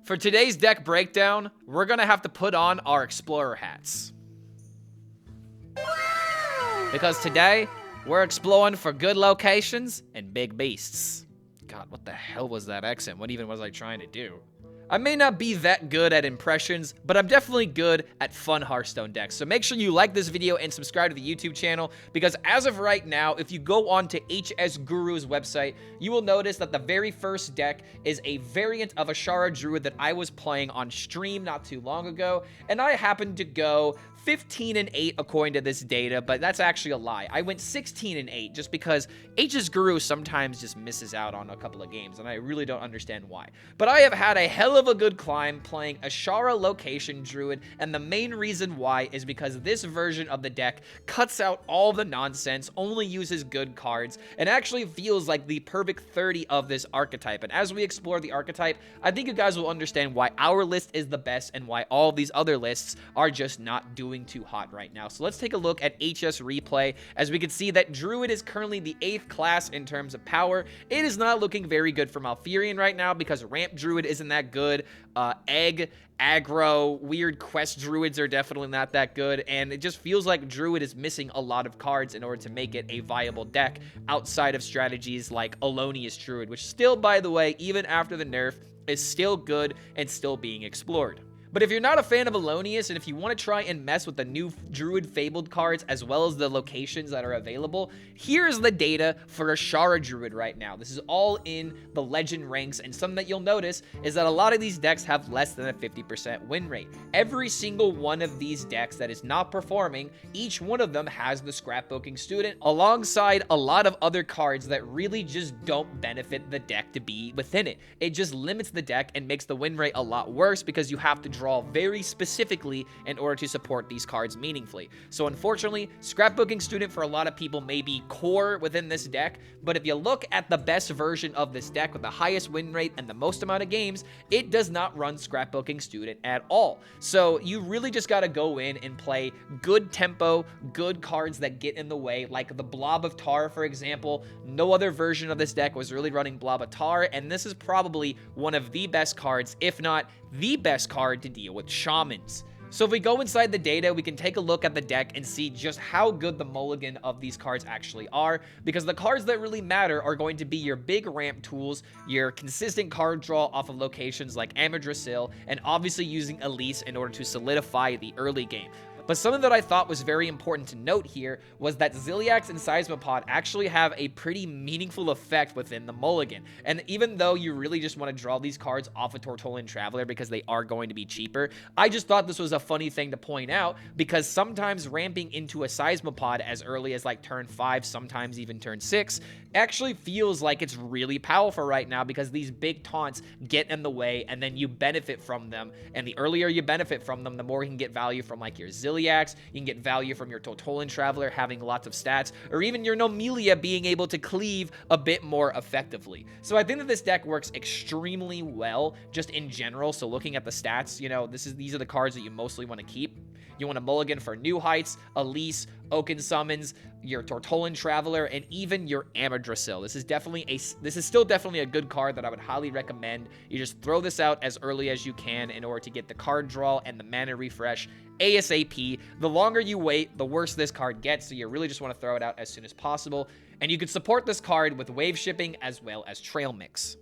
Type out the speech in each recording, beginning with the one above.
For today's deck breakdown, we're gonna have to put on our Explorer hats. Because today, we're exploring for good locations and big beasts. God, what the hell was that accent? What even was I trying to do? I may not be that good at impressions, but I'm definitely good at fun Hearthstone decks. So make sure you like this video and subscribe to the YouTube channel, because as of right now, if you go on to HS Guru's website, you will notice that the very first deck is a variant of Azshara Druid that I was playing on stream not too long ago, and I happened to go 15-8 according to this data, but that's actually a lie. I went 16-8 just because HS Guru sometimes just misses out on a couple of games, and I really don't understand why. But I have had a hell of a good climb playing Azshara Location Druid, and the main reason why is because this version of the deck cuts out all the nonsense, only uses good cards, and actually feels like the perfect 30 of this archetype. And as we explore the archetype, I think you guys will understand why our list is the best and why all these other lists are just not doing too hot right now. So let's take a look at HSReplay. As we can see that Druid is currently the 8th class in terms of power. It is not looking very good for Malfurion right now because Ramp Druid isn't that good. Egg, aggro, weird quest druids are definitely not that good, and it just feels like Druid is missing a lot of cards in order to make it a viable deck outside of strategies like Alonius Druid, which still, by the way, even after the nerf, is still good and still being explored. But if you're not a fan of Alonius, and if you want to try and mess with the new Druid Fabled cards as well as the locations that are available, here's the data for Azshara Druid right now. This is all in the legend ranks, and something that you'll notice is that a lot of these decks have less than a 50% win rate. Every single one of these decks that is not performing, each one of them has the Scrapbooking Student alongside a lot of other cards that really just don't benefit the deck to be within it. It just limits the deck and makes the win rate a lot worse because you have to draw very specifically in order to support these cards meaningfully. So unfortunately, Scrapbooking Student for a lot of people may be core within this deck, but if you look at the best version of this deck with the highest win rate and the most amount of games, it does not run Scrapbooking Student at all. So you really just got to go in and play good tempo, good cards that get in the way, like the Blob of Tar, for example. No other version of this deck was really running Blob of Tar, and this is probably one of the best cards, if not the best card to deal with shamans. So if we go inside the data, we can take a look at the deck and see just how good the mulligan of these cards actually are, because the cards that really matter are going to be your big ramp tools, your consistent card draw off of locations like Yggdrasil, and obviously using Elise in order to solidify the early game. But something that I thought was very important to note here was that Ziliax and Seismopod actually have a pretty meaningful effect within the mulligan. And even though you really just want to draw these cards off of Tortolian Traveler because they are going to be cheaper, I just thought this was a funny thing to point out, because sometimes ramping into a Seismopod as early as like turn 5, sometimes even turn 6, actually feels like it's really powerful right now, because these big taunts get in the way and then you benefit from them. And the earlier you benefit from them, the more you can get value from like your Ziliax, you can get value from your Tortolian Traveler having lots of stats, or even your Nomelia being able to cleave a bit more effectively. So I think that this deck works extremely well just in general. So looking at the stats, you know, these are the cards that you mostly want to keep. You want to mulligan for New Heights, Elise, Oaken Summons, your Tortolian Traveler, and even your Yggdrasil. This is still definitely a good card that I would highly recommend. You just throw this out as early as you can in order to get the card draw and the mana refresh ASAP. The longer you wait, the worse this card gets, so you really just want to throw it out as soon as possible. And you can support this card with wave shipping as well as trail mix.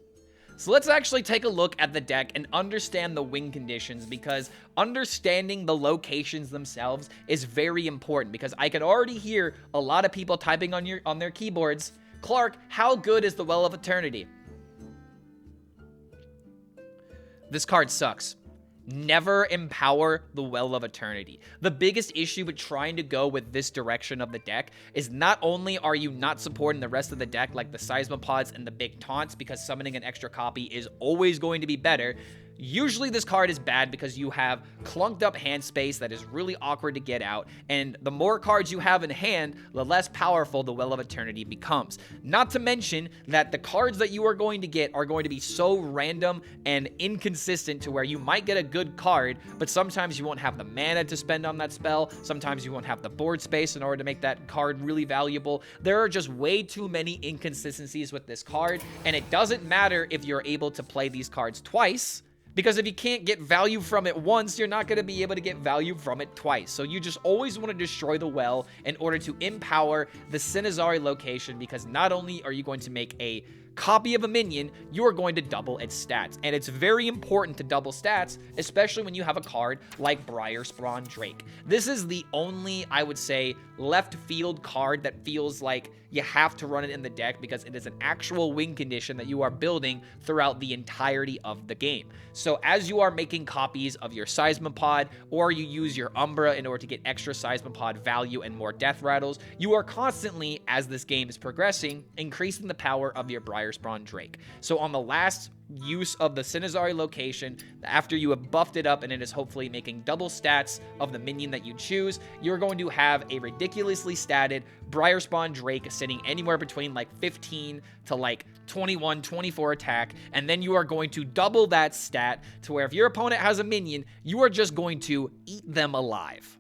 So let's actually take a look at the deck and understand the win conditions, because understanding the locations themselves is very important, because I can already hear a lot of people typing on their keyboards, "Clark, how good is the Well of Eternity?" This card sucks. Never empower the Well of Eternity. The biggest issue with trying to go with this direction of the deck is not only are you not supporting the rest of the deck like the Seismopods and the big taunts, because summoning an extra copy is always going to be better. Usually this card is bad because you have clunked up hand space that is really awkward to get out, and the more cards you have in hand, the less powerful the Well of Eternity becomes. Not to mention that the cards that you are going to get are going to be so random and inconsistent to where you might get a good card, but sometimes you won't have the mana to spend on that spell, sometimes you won't have the board space in order to make that card really valuable. There are just way too many inconsistencies with this card, and it doesn't matter if you're able to play these cards twice, Because if you can't get value from it once, you're not going to be able to get value from it twice. So you just always want to destroy the well in order to empower the Sinazari location, because not only are you going to make a copy of a minion, you are going to double its stats. And it's very important to double stats, especially when you have a card like Briarspawn Drake. This is the only, I would say, left field card that feels like you have to run it in the deck, because it is an actual win condition that you are building throughout the entirety of the game. So as you are making copies of your Seismopod, or you use your Umbra in order to get extra Seismopod value and more death rattles, you are constantly, as this game is progressing, increasing the power of your Briarspawn Drake. So on the last use of the Sinazari location, after you have buffed it up and it is hopefully making double stats of the minion that you choose, you're going to have a ridiculously statted Briarspawn Drake sitting anywhere between like 15 to like 21, 24 attack, and then you are going to double that stat to where if your opponent has a minion, you are just going to eat them alive.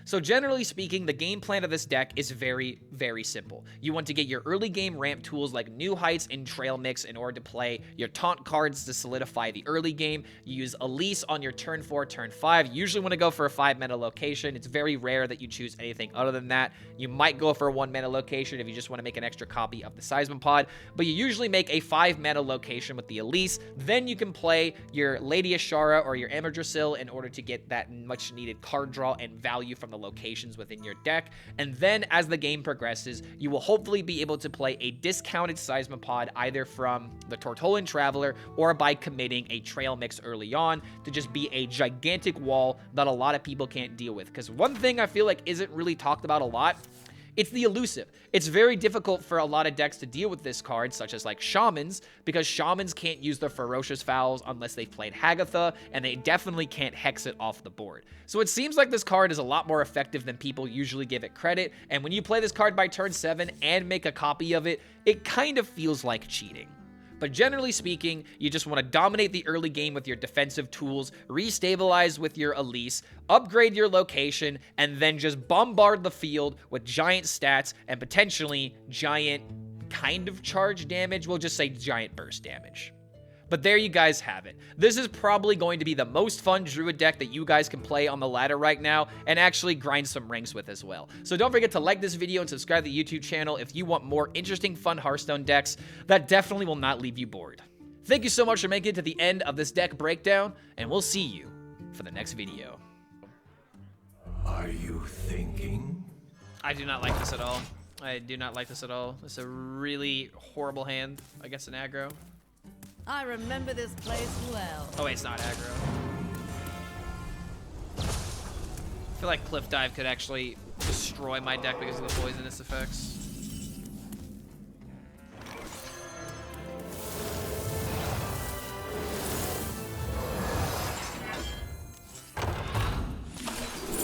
So generally speaking, the game plan of this deck is very, very simple. You want to get your early game ramp tools like New Heights and Trail Mix in order to play your taunt cards to solidify the early game. You use Elise on your turn 4, turn 5. You usually want to go for a 5-mana location. It's very rare that you choose anything other than that. You might go for a 1-mana location if you just want to make an extra copy of the Seismopod, but you usually make a 5-mana location with the Elise. Then you can play your Lady Azshara or your Amardrasil in order to get that much needed card draw and value from the locations within your deck. And then as the game progresses, you will hopefully be able to play a discounted Seismopod either from the Tortolan Traveler or by committing a Trail Mix early on to just be a gigantic wall that a lot of people can't deal with. Because one thing I feel like isn't really talked about a lot, it's the elusive. It's very difficult for a lot of decks to deal with this card, such as like Shamans, because Shamans can't use their Ferocious Fowls unless they've played Hagatha, and they definitely can't hex it off the board. So it seems like this card is a lot more effective than people usually give it credit, and when you play this card by turn 7 and make a copy of it, it kind of feels like cheating. But generally speaking, you just want to dominate the early game with your defensive tools, restabilize with your Elise, upgrade your location, and then just bombard the field with giant stats and potentially giant kind of charge damage. We'll just say giant burst damage. But there you guys have it. This is probably going to be the most fun Druid deck that you guys can play on the ladder right now and actually grind some ranks with as well. So don't forget to like this video and subscribe to the YouTube channel if you want more interesting, fun Hearthstone decks that definitely will not leave you bored. Thank you so much for making it to the end of this deck breakdown, and we'll see you for the next video. Are you thinking? I do not like this at all. I do not like this at all. It's a really horrible hand against an aggro. I remember this place well. Oh wait, it's not aggro. I feel like Cliff Dive could actually destroy my deck because of the poisonous effects.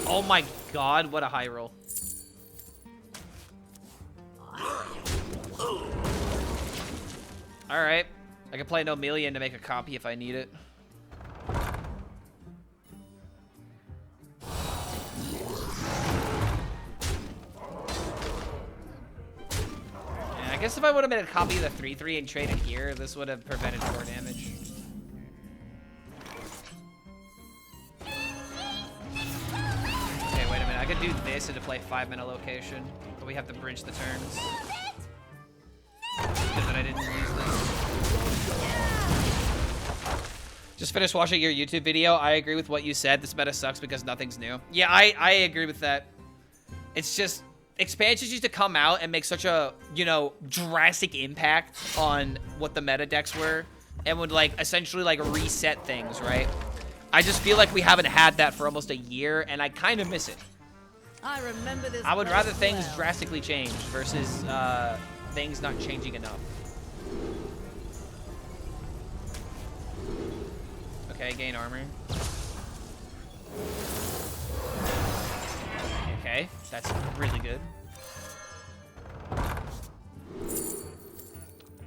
Oh my god, what a high roll. Alright. I can play Nomelian to make a copy if I need it. Yeah, I guess if I would have made a copy of the 3/3 and traded here, this would have prevented 4 damage. Okay, wait a minute. I could do this and to play 5-mana location, but we have to bridge the turns. Good that I didn't use this. Just finished watching your YouTube video. I agree with what you said. This meta sucks because nothing's new. Yeah, I agree with that. It's just, expansions used to come out and make such a, you know, drastic impact on what the meta decks were and would, like, essentially, like, reset things, right? I just feel like we haven't had that for almost a year, and I kind of miss it. I remember this. I would rather things drastically change versus things not changing enough. Okay, gain armor. Okay, that's really good.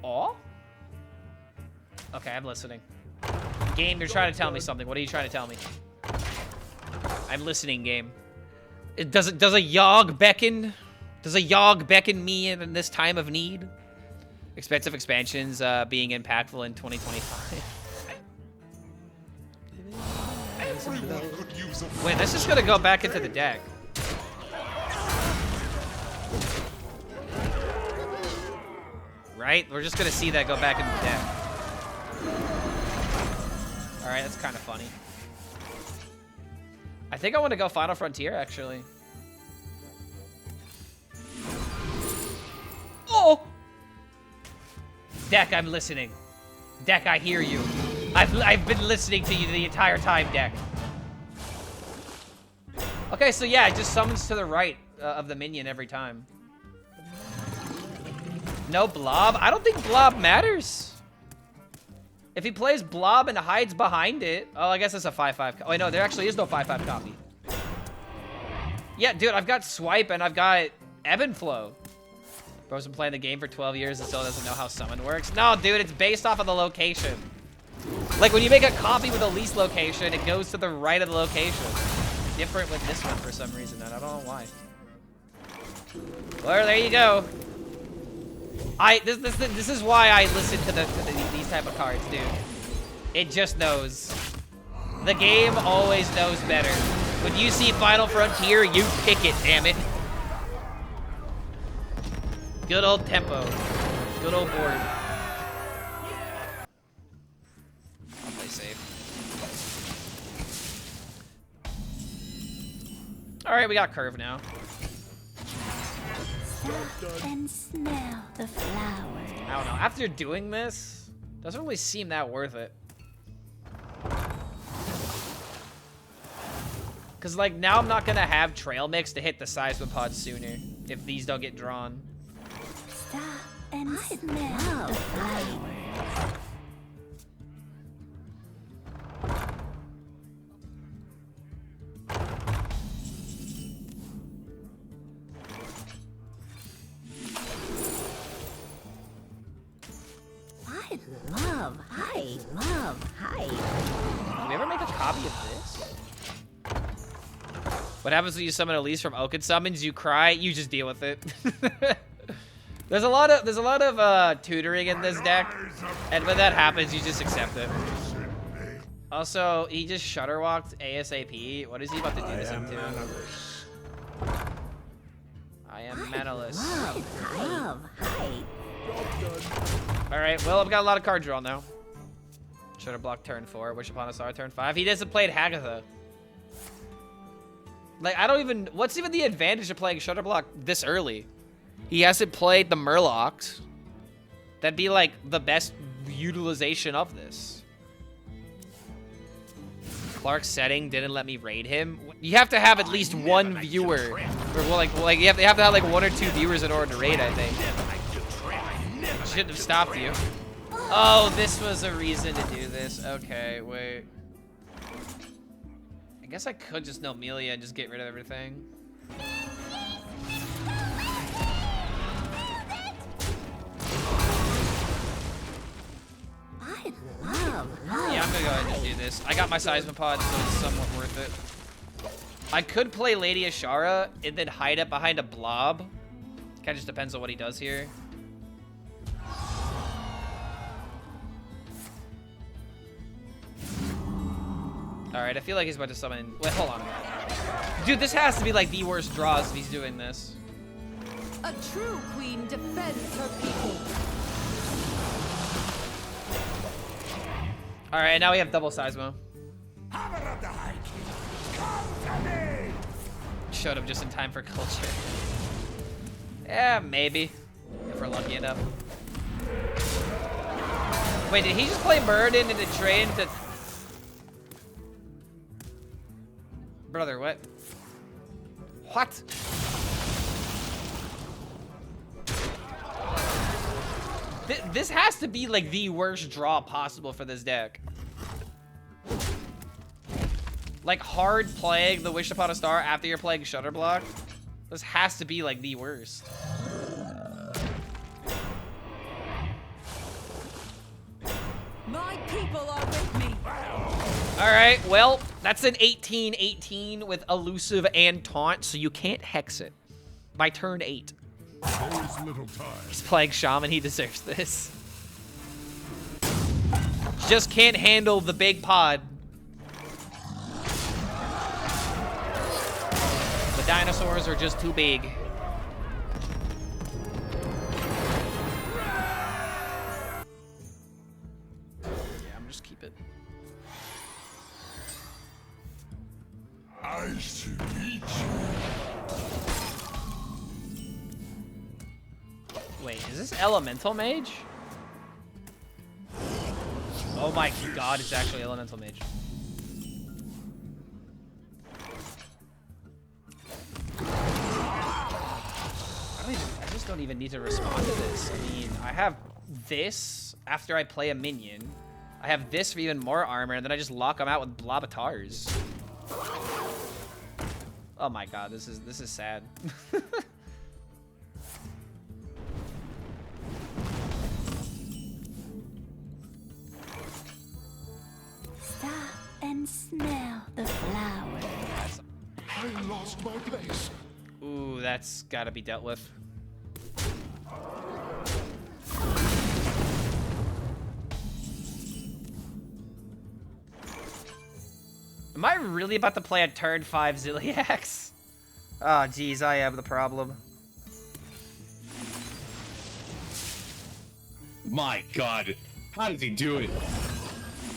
Aw? Okay, I'm listening. Game, you're trying to tell me something. What are you trying to tell me? I'm listening, game. Does a Yogg beckon? Does a Yogg beckon me in this time of need? Expensive expansions being impactful in 2025. Wait, that's just gonna go back into the deck. Right? We're just gonna see that go back into the deck. Alright, that's kind of funny. I think I want to go Final Frontier, actually. Oh! Deck, I'm listening. Deck, I hear you. I've been listening to you the entire time, Deck. Okay, so yeah, it just summons to the right of the minion every time. No blob? I don't think blob matters. If he plays blob and hides behind it... Oh, I guess it's a 5/5. Oh, wait, no, there actually is no 5/5 copy. Yeah, dude, I've got Swipe and I've got Ebb and Flow. Bro's been playing the game for 12 years and still doesn't know how summon works. No, dude, it's based off of the location. Like, when you make a copy with a least location, it goes to the right of the location. Different with this one for some reason, and I don't know why. Well, there you go. This is why I listen to these type of cards, dude. It just knows. The game always knows better. When you see Final Frontier, you pick it, damn it. Good old tempo. Good old board. I'll play safe. All right, we got curve now. Stop and smell the flowers. I don't know. After doing this, doesn't really seem that worth it. Cause like now I'm not gonna have trail mix to hit the seismopod sooner if these don't get drawn. Stop and smell the flowers. I love hype. Did we ever make a copy of this? What happens when you summon Elise from Oaken Summons? You cry, you just deal with it. There's a lot of tutoring in this deck, and when that happens, you just accept it. Also, he just shudderwalked ASAP. What is he about to do to him too? I am Manalus. Love hype. All right, well, I've got a lot of card draw now. Shudder block turn 4, Wish Upon a Star turn 5. He doesn't play Hagatha. Like, I don't even... What's even the advantage of playing Shudder block this early? He hasn't played the Murlocs. That'd be, like, the best utilization of this. Clark's setting didn't let me raid him. You have to have at least one viewer. Or, like you have to have, like, 1 or 2 viewers in order to raid, I think. Shouldn't have stopped you. Oh, this was a reason to do this. Okay, wait. I guess I could just know Amelia and just get rid of everything. I love Yeah, I'm gonna go ahead and do this. I got my Seismopod, so it's somewhat worth it. I could play Lady Azshara and then hide it behind a blob. Kinda just depends on what he does here. Alright, I feel like he's about to summon... Wait, hold on. Dude, this has to be like the worst draws if he's doing this. A true queen defends her people. Alright, now we have double Seismo. Showed up just in time for culture. Yeah, maybe. If we're lucky enough. Wait, did he just play Burden into train to... Brother, what? What? This has to be like the worst draw possible for this deck. Like hard playing the Wish Upon a Star after you're playing Shudder Block. This has to be like the worst. My people are with me. All right, well, that's an 18-18 with elusive and taunt, so you can't hex it by turn 8. There is little time. He's playing Shaman, he deserves this. Just can't handle the big pod. dinosaurs are just too big. Yeah, I'm just keep it. I should eat Wait, is this Elemental Mage? Oh my god, it's actually Elemental Mage. I just don't even need to respond to this. I mean, I have this after I play a minion. I have this for even more armor, and then I just lock them out with Blobatars. Oh my god, this is sad. Stop and smell the flowers. I lost my place. Ooh, that's gotta be dealt with. Am I really about to play a turn 5 Ziliax? Oh, geez, I have the problem. My god. How does he do it?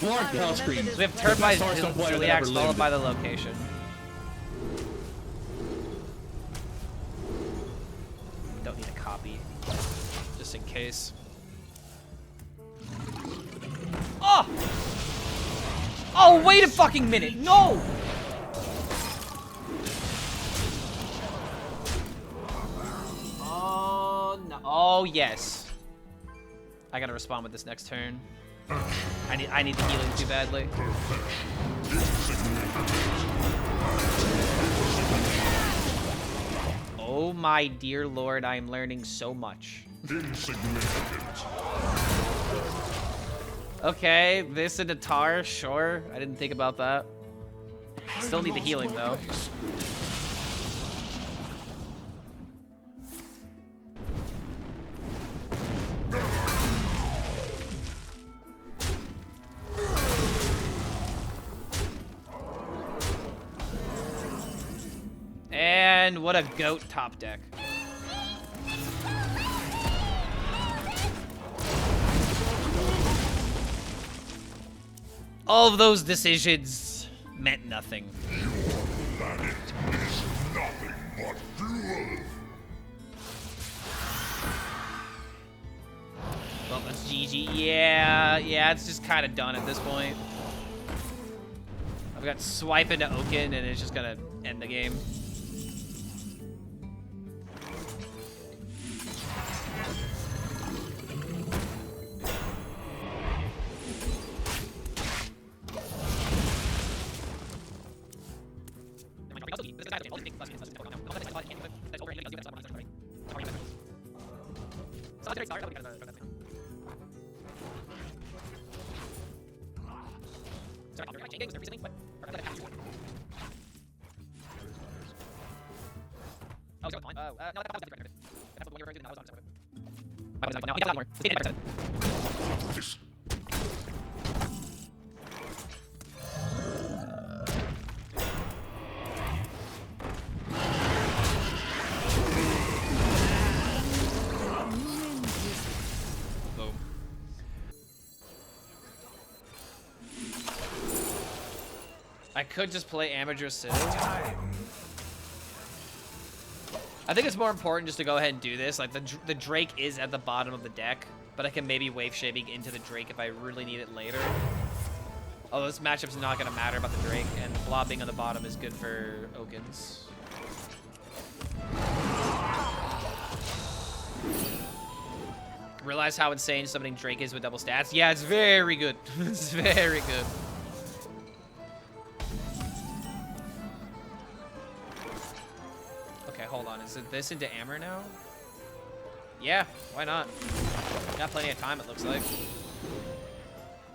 Lord HELLSCREAM. We have turn 5 Hearthstone player that ever Ziliax followed lived. by the location. Don't need a copy. Just in case. Oh! Oh, wait a fucking minute! No! Oh, no. Oh, yes. I gotta respond with this next turn. I need the healing too badly. Oh my dear lord, I am learning so much. Insignificant. Okay, this and a tar, sure. I didn't think about that. Still need the healing though. And what a goat top deck. All of those decisions meant nothing. Planet is nothing but fuel. Well, that's GG. Yeah, it's just kind of done at this point. I've got swipe into Oaken, and it's just gonna end the game. I could just play Amateur Sil. I think it's more important just to go ahead and do this. Like, the Drake is at the bottom of the deck, but I can maybe wave shaping into the Drake if I really need it later. Although this matchup's not going to matter about the Drake, and the blob being on the bottom is good for Okens. Realize how insane summoning Drake is with double stats? Yeah, it's very good. It's very good. Okay, hold on. Is it this into Amber now? Yeah, why not? Got plenty of time, it looks like.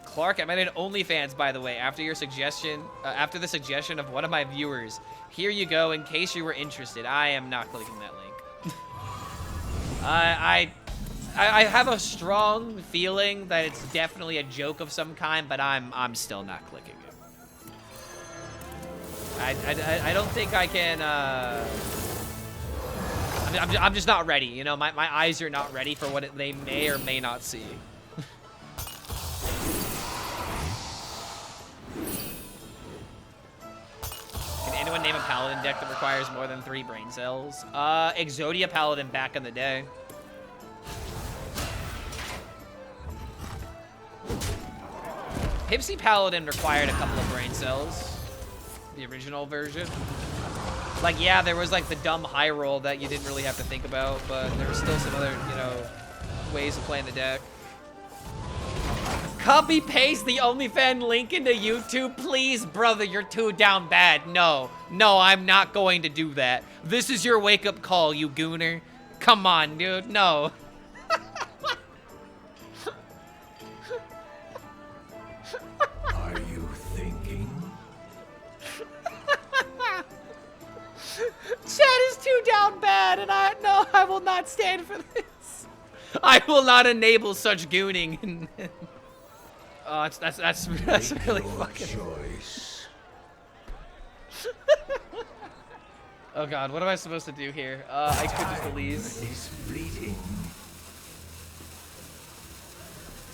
Clark, I made an OnlyFans, by the way, after your suggestion, after the suggestion of one of my viewers. Here you go, in case you were interested. I am not clicking that link. I have a strong feeling that it's definitely a joke of some kind, but I'm still not clicking it. I don't think I can. I'm just not ready. You know, my eyes are not ready for what they may or may not see. Can anyone name a paladin deck that requires more than 3 brain cells? Exodia Paladin back in the day. Pipsy Paladin required a couple of brain cells. The original version. Like, yeah, there was like the dumb high roll that you didn't really have to think about, but there was still some other, you know, ways of playing the deck. Copy paste the OnlyFans link into YouTube, please, brother. You're too down bad. No, I'm not going to do that. This is your wake-up call, you gooner. Come on, dude. No. Are you thinking? Chat is too down bad, and I will not stand for this. I will not enable such gooning. Oh, that's really fucking. Choice. Oh god, what am I supposed to do here? I could just leave. Is fleeting.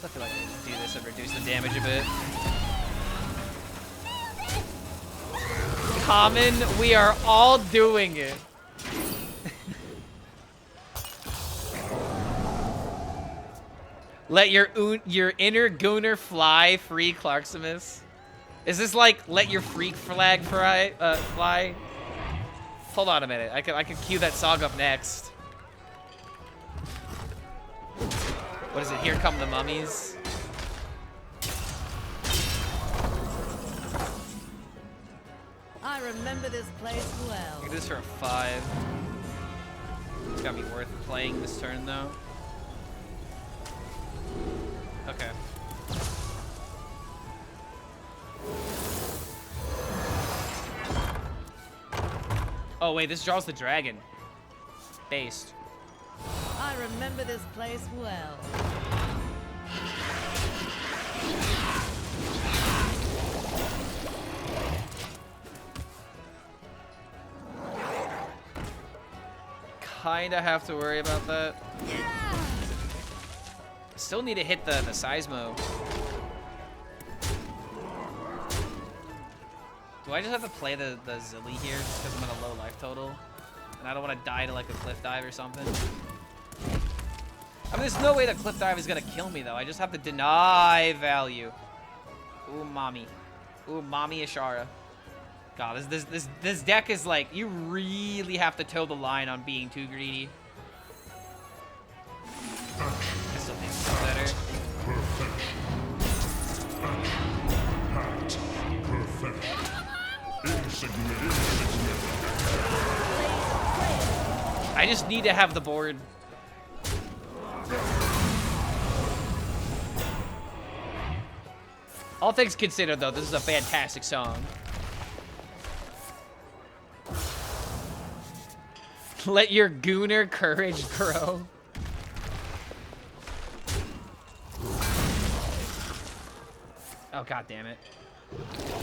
I feel like I should do this and reduce the damage a bit. Common, we are all doing it. Let your inner gooner fly, free Clarksimus. Is this like let your freak flag fly? Hold on a minute. I can cue that song up next. What is it? Here come the mummies. I remember this place well. Look at this for a 5. It's gotta be worth playing this turn though. Okay. Oh wait, this draws the dragon. Based. I remember this place well. Kinda have to worry about that. Still need to hit the Seismo. Do I just have to play the Zilly here just because I'm at a low life total? And I don't want to die to like a cliff dive or something? I mean, there's no way the cliff dive is going to kill me though. I just have to deny value. Ooh, mommy. Ooh, mommy Azshara. God, this deck is like, you really have to toe the line on being too greedy. I still think it's better. I just need to have the board. All things considered, though, this is a fantastic song. Let your gooner courage grow. Oh, god damn it.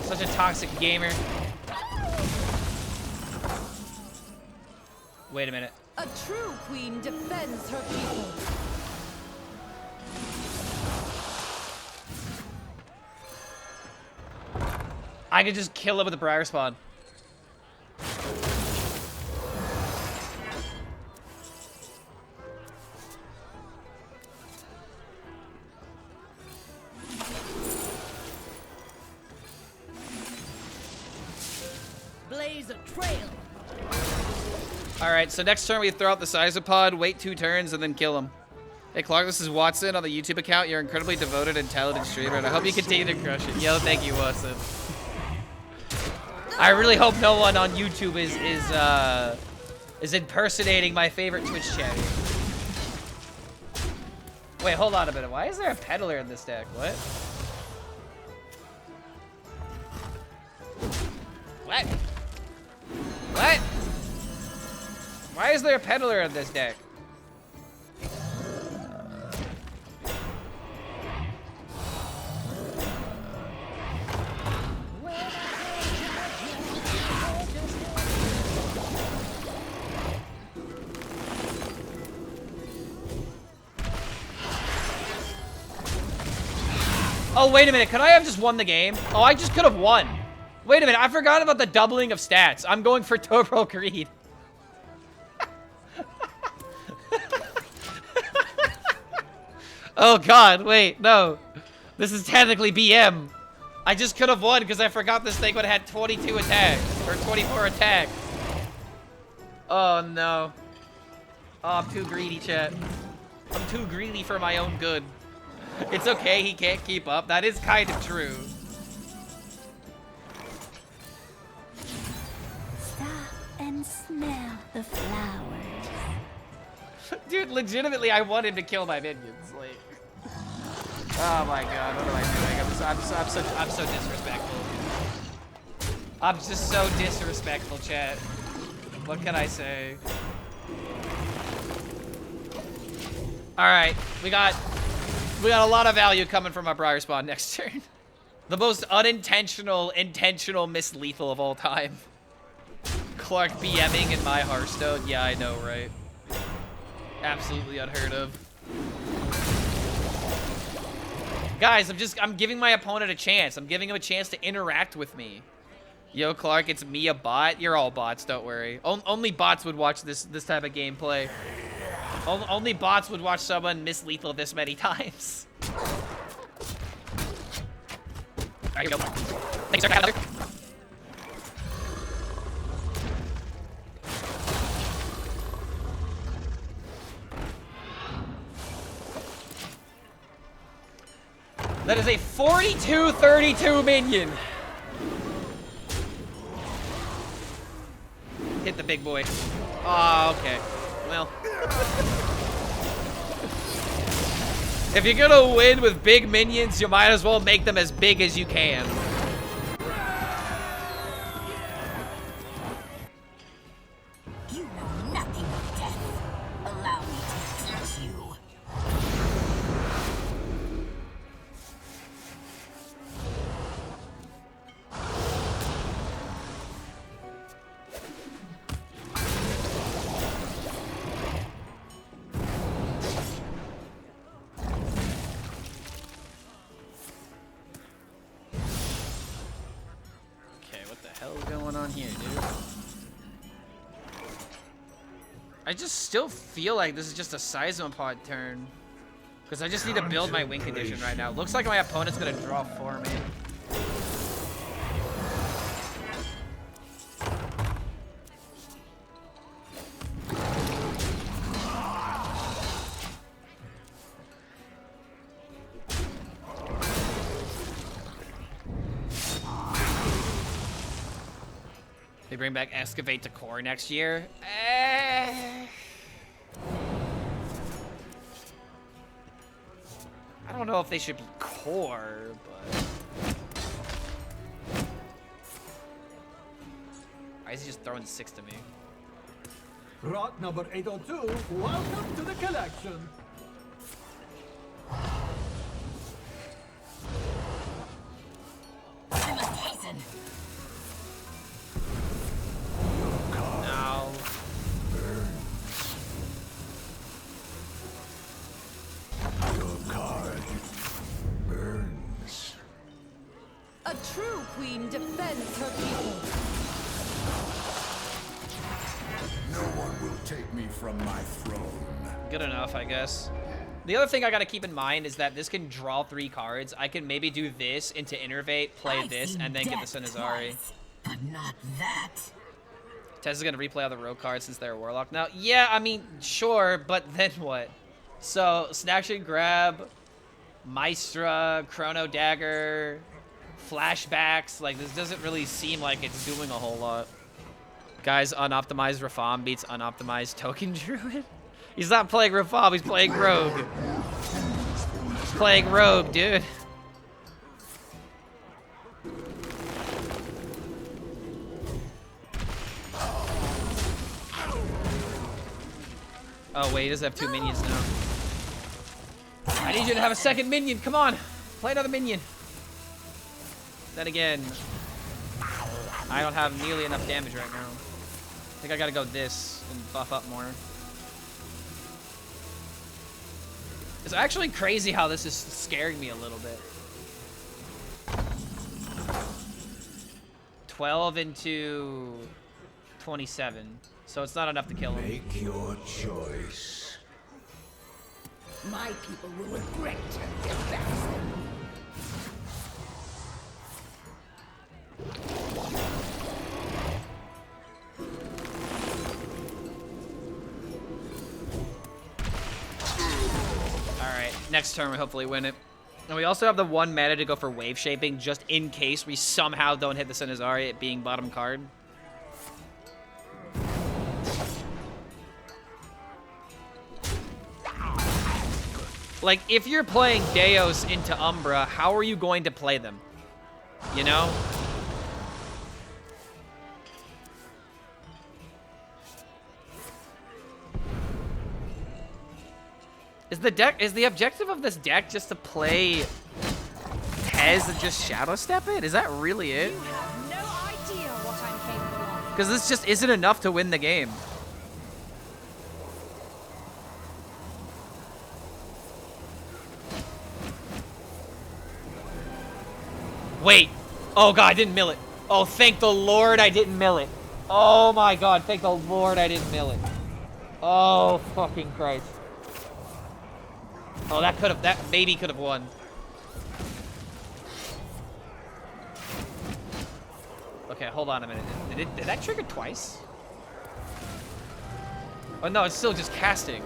Such a toxic gamer. Wait a minute. A true queen defends her people. I could just kill him with a Briar Spawn. Blaze a trail. Alright, so next turn we throw out the Seisopod, wait 2 turns, and then kill him. Hey Clark, this is Watson on the YouTube account. You're incredibly devoted and talented streamer, and I hope you continue to crush it. Yo, thank you, Watson. I really hope no one on YouTube is impersonating my favorite Twitch chat. Wait, hold on a minute. Why is there a peddler in this deck? What? What? What? Why is there a peddler in this deck? Oh, wait a minute. Could I have just won the game? Oh, I just could have won. Wait a minute. I forgot about the doubling of stats. I'm going for Turbo Greed. Oh, God. Wait. No. This is technically BM. I just could have won because I forgot this thing would have had 22 attack. Or 24 attack. Oh, no. Oh, I'm too greedy, chat. I'm too greedy for my own good. It's okay, he can't keep up. That is kind of true. Stop and smell the flowers. Dude, legitimately, I want him to kill my minions. Like, oh my god, what am I doing? I'm so disrespectful. I'm just so disrespectful, chat. What can I say? All right, we got a lot of value coming from our Briar Spawn next turn. The most unintentional, intentional mislethal of all time. Clark BMing in my Hearthstone. Yeah, I know, right? Absolutely unheard of. Guys, I'm giving my opponent a chance. I'm giving him a chance to interact with me. Yo, Clark, it's me, a bot. You're all bots, don't worry. Only bots would watch this type of gameplay. Only bots would watch someone miss lethal this many times. Alright, here we go. Thanks, sir. That is a 42-32 minion. Hit the big boy. Oh, okay. Well. If you're gonna win with big minions, you might as well make them as big as you can. You know nothing of death. Allow me to teach you. I just still feel like this is just a Seismopod turn. Because I just need to build my win condition right now. Looks like my opponent's going to draw for me. They bring back Excavate to core next year. I don't know if they should be core, but why is he just throwing 6 to me? Rot number 802, welcome to the collection. I must hasten. No. Your card burns. A true queen defends her people. No one will take me from my throne. Good enough, I guess. The other thing I gotta keep in mind is that this can draw 3 cards. I can maybe do this into Innervate, play this, and then get the Sinazari. But not that. Tessa's gonna replay all the rogue cards since they're a Warlock. Now, yeah, I mean, sure, but then what? So, Snatch and Grab, Maestra, Chrono Dagger, Flashbacks. Like, this doesn't really seem like it's doing a whole lot. Guys, unoptimized Rafam beats unoptimized Token Druid. He's not playing Rafam, he's playing Rogue. He's playing Rogue, dude. Oh, wait, he doesn't have 2 minions now. I need you to have a second minion. Come on. Play another minion. Then again, I don't have nearly enough damage right now. I think I gotta go this and buff up more. It's actually crazy how this is scaring me a little bit. 12 into 27. So it's not enough to kill him. Make your choice. My people will regret their bastard. Alright, next turn we hopefully win it. And we also have the 1 mana to go for wave shaping, just in case we somehow don't hit the Sinazari, it being bottom card. Like, if you're playing Deos into Umbra, how are you going to play them? You know? Is the objective of this deck just to play Tez and just Shadow Step it? Is that really it? You have no idea what I'm capable of. Because this just isn't enough to win the game. Wait. Oh god, I didn't mill it. Oh, thank the Lord I didn't mill it. Oh my god, thank the Lord I didn't mill it. Oh, fucking Christ. Oh, that maybe could have won. Okay, hold on a minute. Did that trigger twice? Oh no, it's still just casting.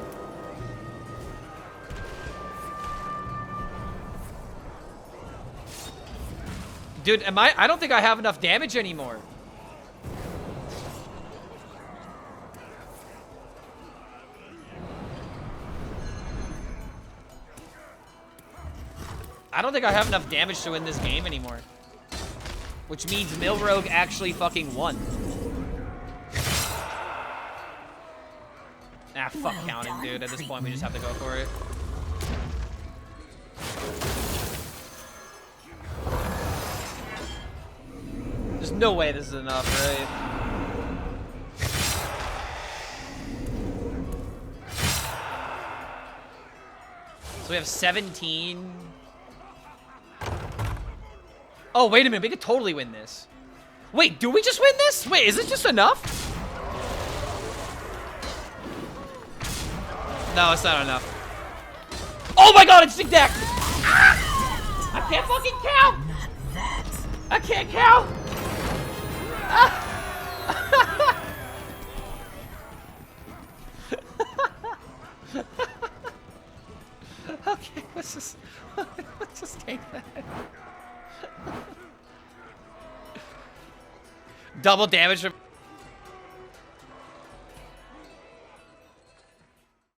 Dude, I don't think I have enough damage anymore. I don't think I have enough damage to win this game anymore. Which means Milrogue actually fucking won. Ah, fuck counting, dude. At this point, we just have to go for it. There's no way this is enough, right? So we have 17. Oh, wait a minute. We could totally win this. Wait, do we just win this? Wait, is it just enough? No, it's not enough. Oh my god, it's deck! Ah! I can't fucking count! I can't count! Ah! Okay, let's just take that. Double damage from